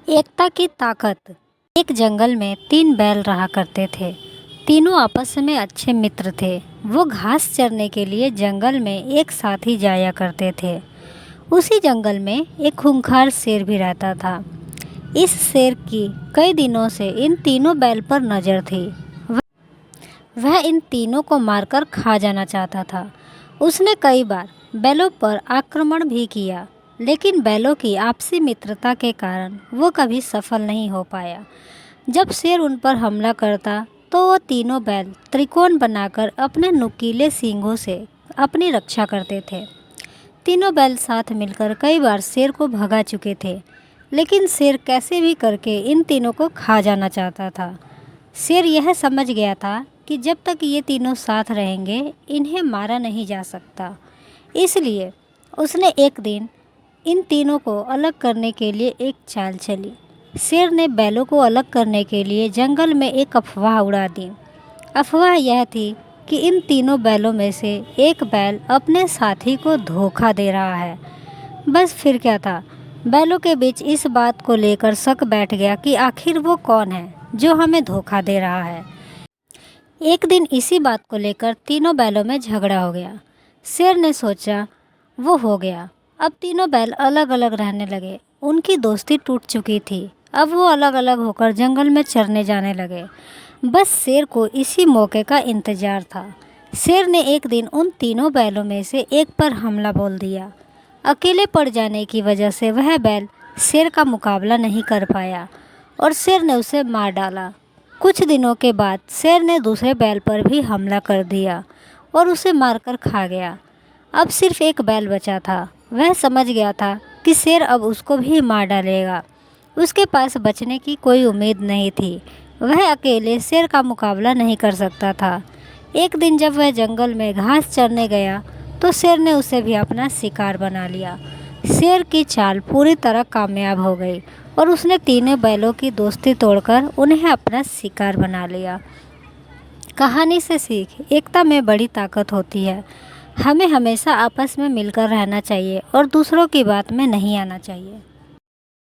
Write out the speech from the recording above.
एकता की ताकत। एक जंगल में 3 बैल रहा करते थे। तीनों आपस में अच्छे मित्र थे। वो घास चरने के लिए जंगल में एक साथ ही जाया करते थे। उसी जंगल में एक खूंखार शेर भी रहता था। इस शेर की कई दिनों से इन तीनों बैल पर नज़र थी। वह इन तीनों को मारकर खा जाना चाहता था। उसने कई बार बैलों पर आक्रमण भी किया, लेकिन बैलों की आपसी मित्रता के कारण वो कभी सफल नहीं हो पाया। जब शेर उन पर हमला करता तो वो तीनों बैल त्रिकोण बनाकर अपने नुकीले सींगों से अपनी रक्षा करते थे। तीनों बैल साथ मिलकर कई बार शेर को भगा चुके थे, लेकिन शेर कैसे भी करके इन तीनों को खा जाना चाहता था। शेर यह समझ गया था कि जब तक ये तीनों साथ रहेंगे इन्हें मारा नहीं जा सकता। इसलिए उसने एक दिन इन तीनों को अलग करने के लिए एक चाल चली। शेर ने बैलों को अलग करने के लिए जंगल में एक अफवाह उड़ा दी। अफवाह यह थी कि इन तीनों बैलों में से एक बैल अपने साथी को धोखा दे रहा है। बस फिर क्या था, बैलों के बीच इस बात को लेकर शक बैठ गया कि आखिर वो कौन है जो हमें धोखा दे रहा है। एक दिन इसी बात को लेकर तीनों बैलों में झगड़ा हो गया। शेर ने सोचा वो हो गया, अब तीनों बैल अलग अलग रहने लगे। उनकी दोस्ती टूट चुकी थी। अब वो अलग अलग होकर जंगल में चरने जाने लगे। बस शेर को इसी मौके का इंतजार था। शेर ने एक दिन उन तीनों बैलों में से एक पर हमला बोल दिया। अकेले पड़ जाने की वजह से वह बैल शेर का मुकाबला नहीं कर पाया और शेर ने उसे मार डाला। कुछ दिनों के बाद शेर ने दूसरे बैल पर भी हमला कर दिया और उसे मारकर खा गया। अब सिर्फ एक बैल बचा था। वह समझ गया था कि शेर अब उसको भी मार डालेगा। उसके पास बचने की कोई उम्मीद नहीं थी। वह अकेले शेर का मुकाबला नहीं कर सकता था। एक दिन जब वह जंगल में घास चरने गया तो शेर ने उसे भी अपना शिकार बना लिया। शेर की चाल पूरी तरह कामयाब हो गई और उसने तीनों बैलों की दोस्ती तोड़कर उन्हें अपना शिकार बना लिया। कहानी से सीख, एकता में बड़ी ताकत होती है। हमें हमेशा आपस में मिलकर रहना चाहिए और दूसरों की बात में नहीं आना चाहिए।